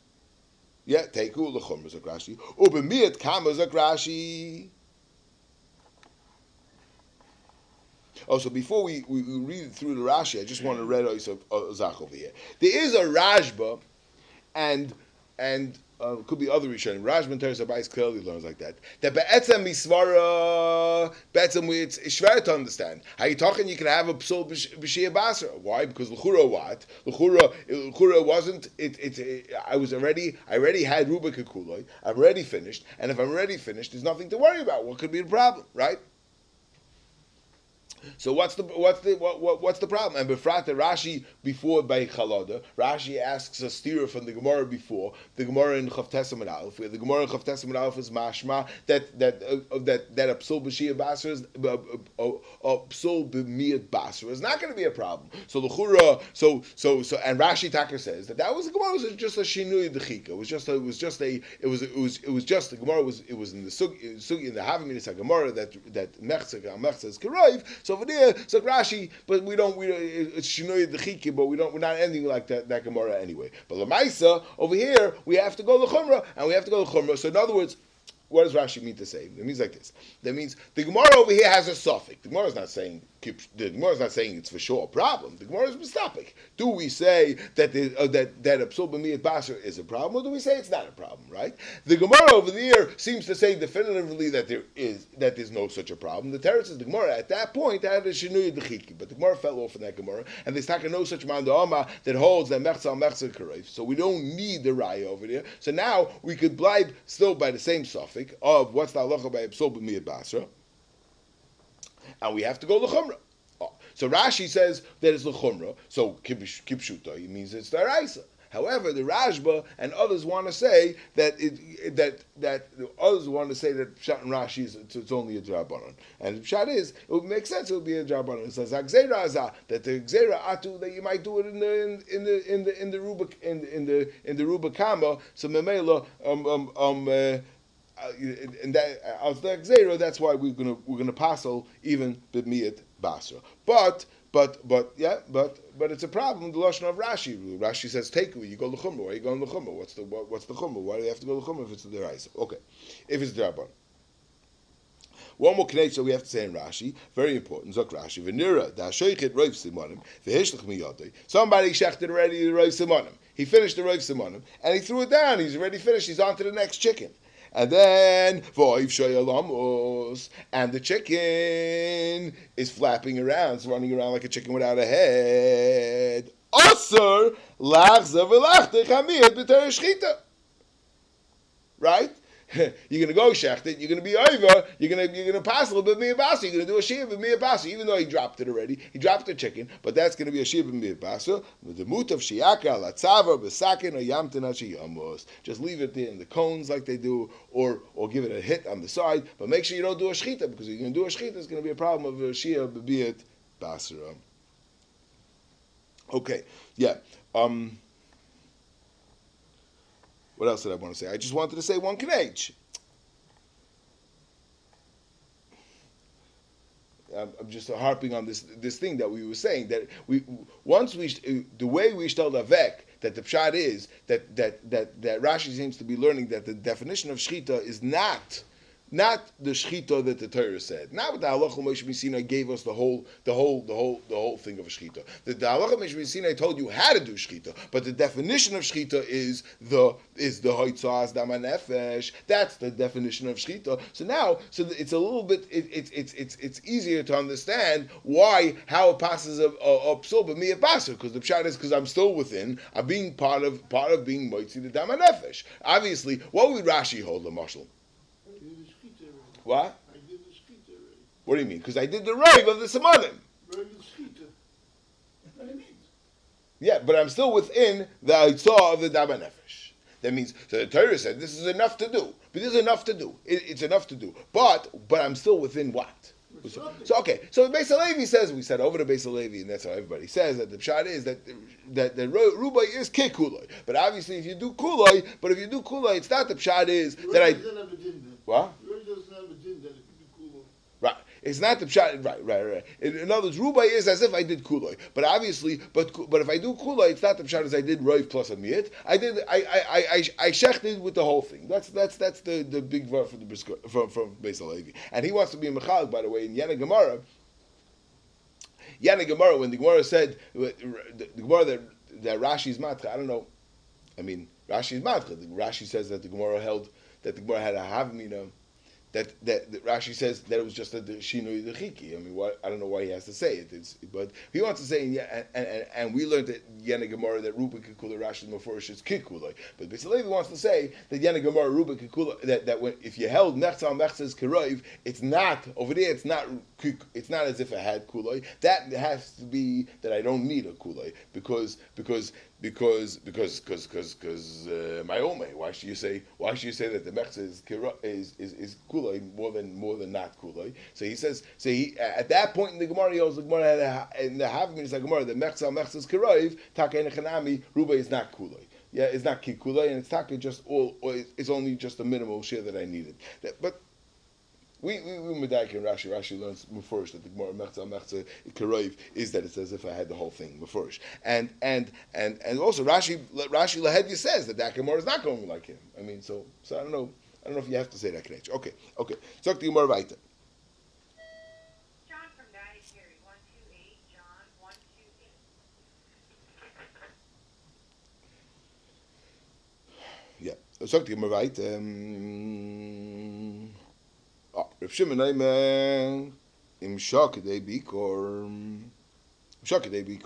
teiku l'chumra, Zok Rashi. Ubemiyat kama, Zok Rashi. Oh, so before we read through the Rashi, I just want to read Zach over here. There is a Rashba, and could be other Rishonim. Rashban Teres Abayis clearly learns like that. That be'etzem misvara, it's shver to understand. How you talking? You can have a psul b'shia basra. Why? Because l'chura what? L'chura wasn't. I already had Rubik Kuloi. I'm already finished, and if I'm already finished, there's nothing to worry about. What could be the problem, right? So what's the problem? And befrat Rashi before by Chalada, Rashi asks a steer from the Gemara before the Gemara in Chav Tesam Aleph, where the Gemara in Chav Tesam Aleph is mashma that a psul b'shia basra is a psul b'miyat basra is not going to be a problem. So the chura, so and Rashi Taka says that was the Gemara was just a shinui dechika. It was just the Gemara was in the sugi in the Havaminas Gemara that mechza is karayv. So over there, so Rashi, but it's Shinoy Dechiki, but we're not ending like that Gemara anyway. But Lamaisa, over here, we have to go to Chumrah, and we have to go to Chumrah. So in other words, what does Rashi mean to say? It means like this. That means the Gemara over here has a suffix. The Gemara is not saying it's for sure a problem. The Gemara is mistapik. Do we say that that a psul b'miyat basar is a problem, or do we say it's not a problem? Right? The Gemara over there seems to say definitively that there's no such a problem. The Teretz is the Gemara at that point had a shinui dechiki, but the Gemara fell off in that Gemara, and there's taka no such mandama that holds that mechza kareif. So we don't need the raya over there. So now we could blind still by the same suffix of what's the halacha by psul b'miyat basra, and we have to go l'chumrah. So Rashi says that it's l'chumrah. So kipshuta, it means it's daraisa. However, the Rashba and others want to say that others want to say that Pshat and Rashi it's only a drabanan, and the Pshat is it would make sense it would be a drabanan. It says Gzeira Azah that the Gzeira Atu that you might do it in the Rubik Kama. So Memela and that Gzeira, that's why we're gonna passel even b'miyat basra. But but it's a problem. The lashon of Rashi. Rashi says take away. You go l'chumra. Why are you going l'chumra? What's the chumra? Why do you have to go l'chumra if it's the deraisa? Okay, if it's derabban. One more knech that we have to say in Rashi, very important. Zok Rashi, v'nira da sheichet roiv simonim v'hishlach miyadei. Somebody shechted already the roiv simonim. He finished the roiv simonim and he threw it down. He's already finished. He's on to the next chicken. And then v'oiv shayalamos, and the chicken is flapping around, it's running around like a chicken without a head. Osur lachza v'lachtei chamiyat b'ter shchita. Right? You're gonna go shecht it. You're gonna be over. You're gonna pass a little bit miyabasa. You're gonna do a shir b'miyabasa, even though he dropped it already. He dropped the chicken, but that's gonna be a shir b'miyabasa. With the mut of shiyaka latzava b'sakin or yamtin hashiyamos. Just leave it there in the cones like they do, or give it a hit on the side. But make sure you don't do a shchita, because if you're gonna do a shchita, it's gonna be a problem of a shir b'biyat basra. Okay, yeah. What else did I want to say? I just wanted to say one knech. I'm just harping on this thing that we were saying, that the way we shtel avek, that the pshat is that Rashi seems to be learning that the definition of shchita is not the shchita that the Torah said. Not what the halacha Moshe Sinai gave us the whole thing of a shchita. The halacha Moshe Sinai told you how to do shchita, but the definition of shchita is the hoitzas dama nefesh. That's the definition of shchita. So it's a little bit it's easier to understand how it passes a psul but me a passer, because the pshat is because I'm still within. I'm being part of being moitzi the dama nefesh. Obviously, what would Rashi hold the mashal? What? I did the shkita already. What do you mean? Because I did the rave of the simonim. Rave the shkita. That's what it means. Yeah, but I'm still within the Eitzah of the Daba Nefesh. That means, so the Torah said, this is enough to do. But this is enough to do. It's enough to do. But I'm still within what? So the Beis Halevi says, we said over the Beis Halevi, and that's how everybody says, that the pshat is that Rubai is kikuloi. But obviously if you do kuloi, it's not the pshat is that I... What? Right. It's not the pshat. Right. In other words, Rubai is as if I did kuloi. But obviously, but if I do kuloi, it's not the pshat as I did roiv plus a miyat. I shechted with the whole thing. That's the big word from Beis Halevi. And he wants to be a mechal, by the way, in Yana Gemara. When the Gemara said the Gemara that Rashi's matra, I don't know. I mean, Rashi's matra. Rashi says that the Gemara held that the Gemara had a havmina. That Rashi says that it was just a shinui dechiki. I mean, I don't know why he has to say it. But he wants to say, and we learned that Yana Gemara that Ruba Kikula Rashi Mefurish is Kikulai. But Beis Halevi wants to say that Yana Gemara Ruba Kikula that when if you held Mechzal Mechzes Keroiv, it's not over there. It's not as if I had Kulai. That has to be that I don't need a Kulai because my ome. Why should you say that the mechza is kulai more than not kulai? So he says. So he at that point in the Gemara, he also the Gemara in the Havmin Gemara the mechza is kirayv taka enechanami ruba is not kulai. Yeah, it's not kikulai and it's taka just all. It's only just a minimal share that I needed. But we medayik in Rashi. Rashi learns mufurish that the Gemara mechza karoiv is that it's as if I had the whole thing mufurish. And also Rashi Lahedya says that Gemara is not going like him. I mean, so I don't know if you have to say that connection. Okay. Talk to Gemara weiter. John from Daddy Terry 128. John 128. Yeah. Talk to Gemara weiter. Rav Shimon Aimer im Shok Kedei Bikor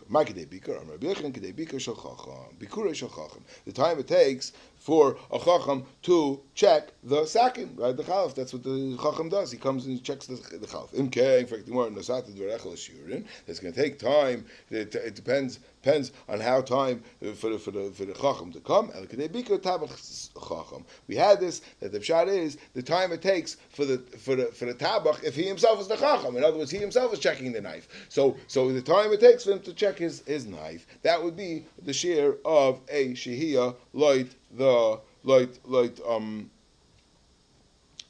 My Kedei Bikor Rabbi Yochanan Kedei Bikor Shel Chacham Bikurei Shel Chacham. The time it takes for a Chacham to check the sakin, right? The Chalaf. That's what the Chacham does. He comes and checks the Chalaf. In fact, the more Nasat Dvarechel Shiurin. It's going to take time. It depends on how time for the Chacham to come. El Kedei Bikor Tabach Chacham. We had this that the pshat is the time it takes for the tabach if he himself is the Chacham. In other words, he himself is checking the knife. So the time it takes for him to check his knife, that would be the shear of a shehiyah light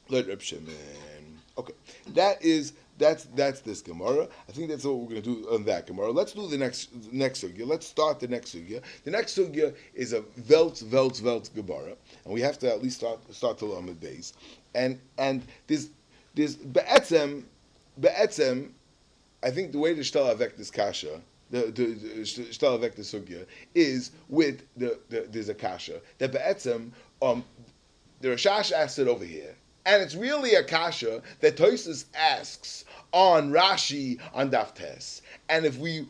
Reb Shimon. Okay, that is this Gemara. I think that's what we're going to do on that Gemara. Let's do the next sugya. Let's start the next sugya. The next sugya is a Veltz Gemara, and we have to at least start to Lamed Beis. And this be'etzem, I think the way to shtel avek this kasha, the shtel avek the sugya, is with there's a kasha that be'etzem the Rashash asked it over here, and it's really a kasha that Tosfos asks on Rashi on Daf Tes. And if we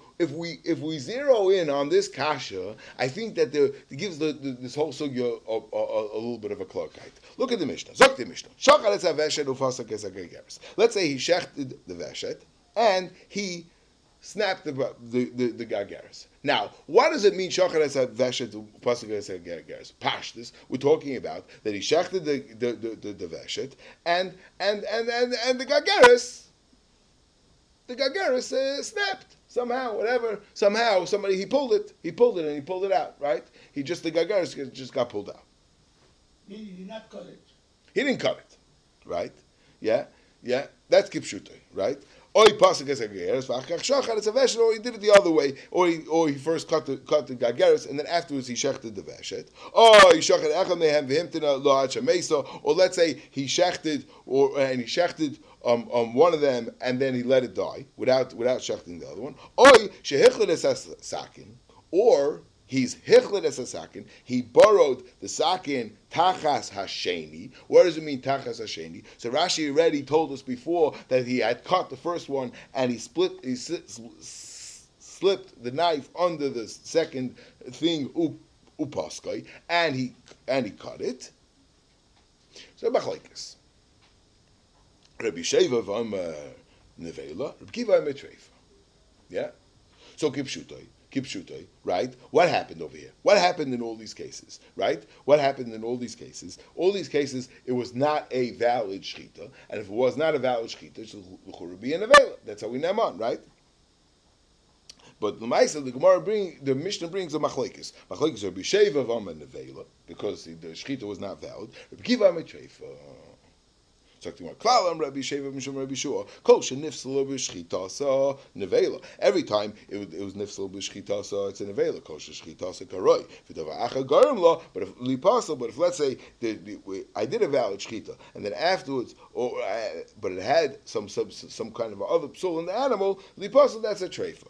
zero in on this kasha, I think that it gives this whole sugya a little bit of a clarkite. Look at the Mishnah. Zok the Mishnah. Let's say he shechted the veshet and he snapped the gargaris. Now, what does it mean? Shachar es veshet pasuk es gargaris. Pashtus. We're talking about that he shechted the veshet and the gargaris. The gargaris snapped somehow. Whatever. Somehow somebody he pulled it and he pulled it out. Right. The gargaris just got pulled out. He did not cut it. He didn't cut it. Right. Yeah. That's kipshutai. Right. Or he pasuk es gargaris, v'achach shachar es veshet, or he did it the other way, or he first cut the gargaris and then afterwards he shechted the veshet. Or he shachar echad mehem v'himtina lo ad shamesa, or let's say he shechted one of them and then he let it die without shechting the other one. Or shehichlet es sakin, or he's hichlet es sakin. He borrowed the sakin tachas hasheni. What does it mean tachas hasheni? So Rashi already told us before that he had cut the first one and he slipped the knife under the second thing upaskai and he cut it. So machlekes. Rabbi Sheva v'am nevela. Rabbi Kiva v'am treifa. Yeah. So kipshutai, right? What happened over here? What happened in all these cases, right? What happened in all these cases? All these cases, it was not a valid shchita, and if it was not a valid shchita, it should be an avela. That's how we name on, right? But the Mishnah brings a machlekes. Machlekes Rabbi Sheva v'am nevela, because the shchita was not valid. Rabbi Kiva v'am treifa. Every time it was nifsal b'shchita, so it's an avela. Kol shchita so karoi. But if let's say I did a valid shchita and then afterwards, but it had some kind of other psul in the animal, lipasal, that's a treifa.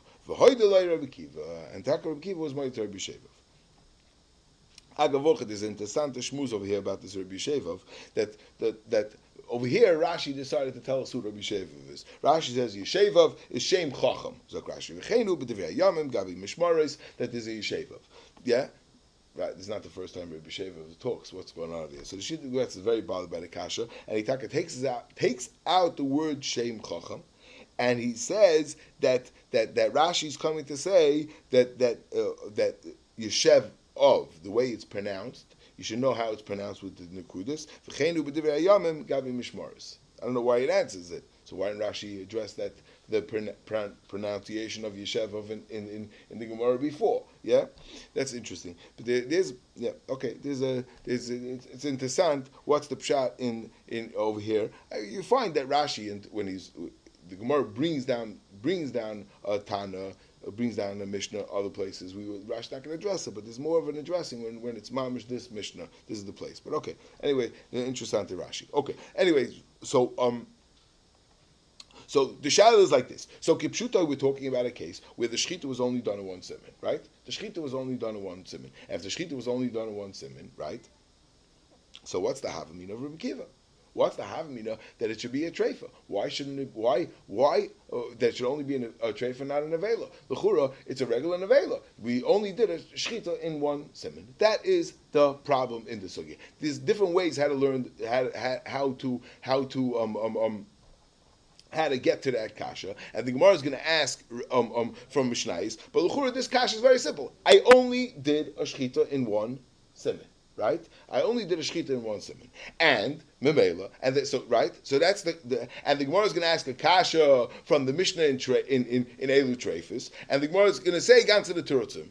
And Taka Rabbi Kiva was my Rabbi Sheva. Agavoch, there's an interessant shmuz over here about this Rabbi Sheva that over here, Rashi decided to tell us who Rabbi Shevav is. Rashi says Yeshevav is Shem Chacham. Zok Rashi v'cheinu b'divrei Yamim gavi mishmaris, that is a Yeshevav. Yeah, right. This is not the first time Rabbi Shevav talks. What's going on over here? So the Shita Gretz is very bothered by the kasha, and he takes out the word Shem Chacham, and he says that Rashi is coming to say that Yeshev of the way it's pronounced. You should know how it's pronounced with the Nekudas. I don't know why it answers it. So why didn't Rashi address that the pronunciation of Yeshev in the Gemara before? Yeah, that's interesting. But it's interessant. What's the pshat in over here? You find that Rashi, and when the Gemara brings down a Tana. Brings down the Mishnah, other places. Rashi not going to address it, but there's more of an addressing when it's mamish this Mishnah. This is the place. But okay. Anyway, interesting to Rashi. Okay. Anyway, so the shadow is like this. So kipshuta, we're talking about a case where the shechita was only done in one siman, right? The shechita was only done in one siman. If the shechita was only done in one siman, right? So what's the havamina of Rabbi Kiva? What's the havamina that it should be a treifa? Why shouldn't it? Why that it should only be a treifa, not an avela? L'chura, it's a regular avela. We only did a shechita in one siman. That is the problem in the sugya. There's different ways how to learn how to get to that kasha, and the Gemara is going to ask from Mishnayos. But l'chura, this kasha is very simple. I only did a shechita in one siman. Right, I only did a shechita in one siman, and memela, and so right. So that's and the Gemara is going to ask a kasha from the Mishnah in Elu Treifus, and the Gemara is going to say gan to the Turutzim.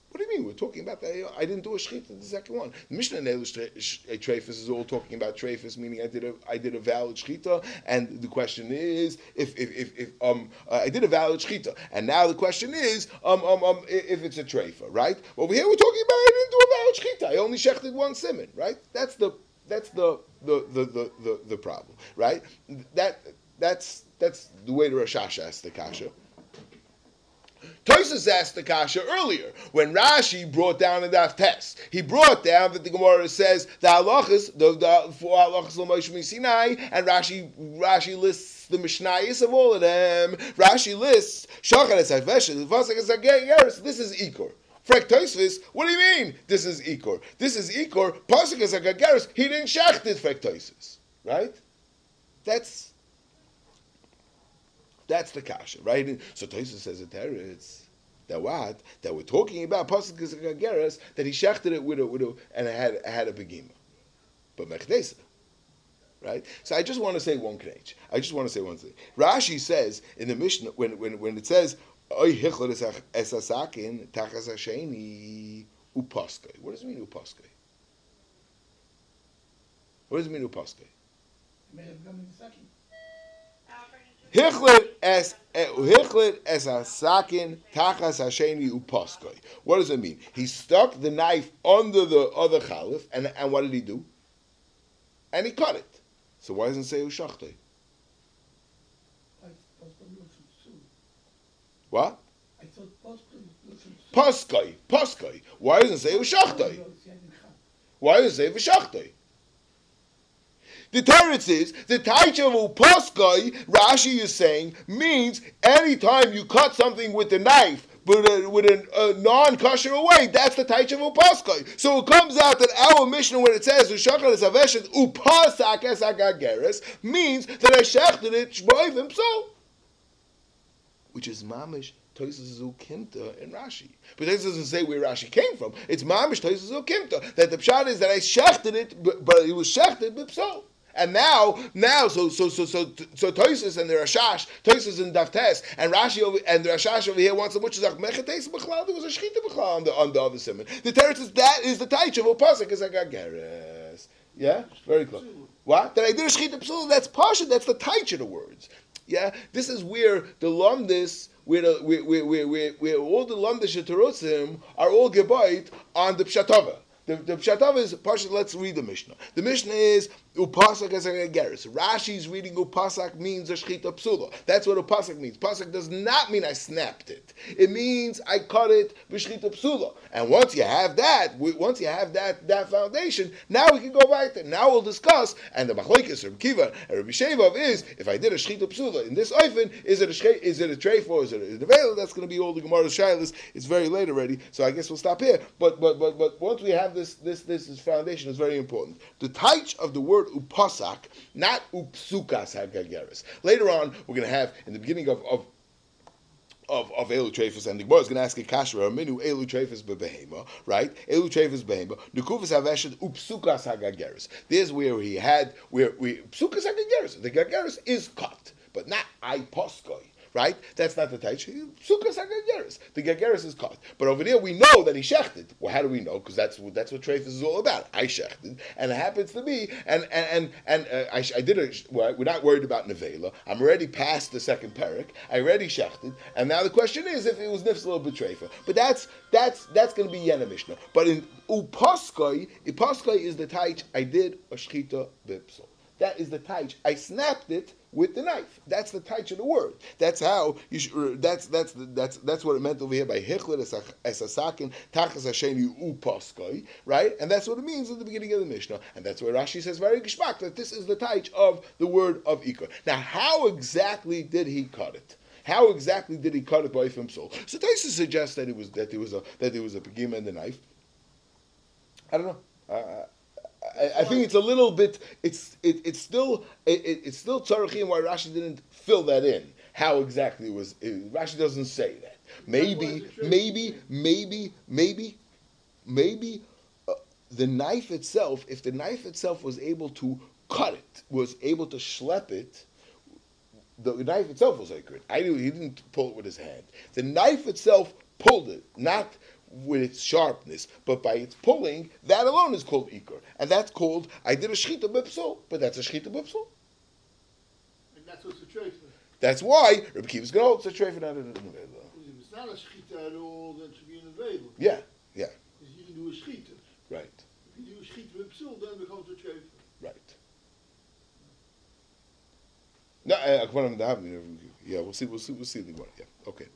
What do you you mean? We're talking about that. I didn't do a shechita, the second one. The Mishnah in Treifus is all talking about Treifus, meaning I did a valid shechita, and the question is if I did a valid shechita, and now the question is if it's a treifa, right? Over here we're talking about I didn't do a valid shechita. I only shechted one siman, right? That's the problem, right? That's the way the Rashash asked the kasha. Tosfos asked the kasha earlier when Rashi brought down the Daf Tes. He brought down that the Gemara says the halachas, the four halachas l'Moshe Sinai, and Rashi lists the Mishnayos of all of them. Rashi lists shachar es haveshet, v'asek es hageres. This is ikor. Frek Tosfos, what do you mean? This is ikor. This is ikor. Pasuk es hageres. He didn't shacht it. Frek Tosfos, right? That's the kasha, right? So Tosfos says it there. It's that what that we're talking about. Pasuk is gageres that he shechted it with a and it had a begima, but mechdesa, right? So I just want to say one knech. I just want to say one thing. Rashi says in the Mishnah when it says oy hichlot esasakin tachas hasheni upaskei. What does it mean upaskei? What does it mean upaskei? Hichlet es hasakin tachas hasheni upaskoi. What does it mean? He stuck the knife under the other chalif, and what did he do? And he cut it. So why doesn't it say ushachtei? What? I thought Paskoi. Why doesn't it say ushachtei? Why doesn't it say ushachtei? The teretz is the taich of upaskai. Rashi is saying means anytime you cut something with a knife, but with a non-kosher way, that's the taich of upaskai. So it comes out that our Mishnah, when it says ushachar es haveshet upasak es hagageres, means that I shechted it shboivim so, which is mamish. Tosfos ukimta in Rashi, but Tosfos doesn't say where Rashi came from. It's mamish Tosfos ukimta that the pshat is that I shechted it, but it was shechted b'pso. And now, so Tosfos and the Rashash, Tosfos and Daf Tes, and Rashi and the Rashash over here wants to much like mechetes b'chlal. There was a shechita b'chlal on the other simon. The teretz is that is the taich of opasik is like a gageres. Yeah, very close. What? That I did a shechita b'sul. That's pasha. That's the taich of the words. Yeah, this is where the lumdis, where all the lumdish terutzim are all gebayit on the pshatava. The pshatava is pasha. Let's read the Mishnah. The Mishnah is upasak as a geras. Rashi's reading upasak means a shchita psula. That's what upasak means. Pasak does not mean I snapped it. It means I cut it b'shchita psula. And once you have that foundation, now we can go back there. Now we'll discuss. And the machlokes Rabbi Kiva and Rabbi Shevav is if I did a shchita psula in this oifen, is it a treif or is it a veil? That's going to be all the Gemara's shilas. It's very late already, so I guess we'll stop here. But once we have this foundation is very important. The taich of the word upasak, not upsukas hagageres. Later on, we're going to have in the beginning of Elu Treifus, and the Gemara is going to ask a kasha, Minu Elu Treifus bebehema, right? Elu Treifus behema. Nukufus haveshet upsukas hagageres. There's where we upsukas hagageres. The gageres is cut, but not I poskoi. Right? That's not the taich. Sukkos hagageres. The gageres is cut. But over there we know that he shechted. Well, how do we know? Because that's what treifus is all about. I shechted, and it happens to be, and I did it. We're not worried about nevela. I'm already past the second parak. I already shechted, and now the question is if it was nifsel or betreifa. But that's going to be Yena Mishnah. But in upaskoi is the taich. I did a shchita bipsol. That is the taich. I snapped it with the knife. That's the taich of the word. That's how you should. That's what it meant over here by hichlet esasakin tachas hasheni upaskoi, right? And that's what it means in the beginning of the Mishnah. And that's where Rashi says very geshmak that this is the taich of the word of ikar. Now, how exactly did he cut it? How exactly did he cut it by himself? So Tosfos suggests that there was a pegima in the knife. I don't know. I think it's a little bit. It's still tzarechim why Rashi didn't fill that in. How exactly it was? Rashi doesn't say that. Maybe the knife itself. If the knife itself was able to cut it, was able to schlep it, the knife itself was accurate. He didn't pull it with his hand. The knife itself pulled it, not with its sharpness, but by its pulling, that alone is called ikar. And that's called, I did a shchita b'psul, but that's a shchita b'psul. And that's what's a treif. That's why Rabbi Kiva's going to hold it's a treif and not an avela. If it's not a shchita at all, then it should be an avela. Yeah. Because you can do a shchita. Right. If you do a shchita with psul, then it becomes a treif. Right. No, yeah, we'll see the one. Yeah, okay.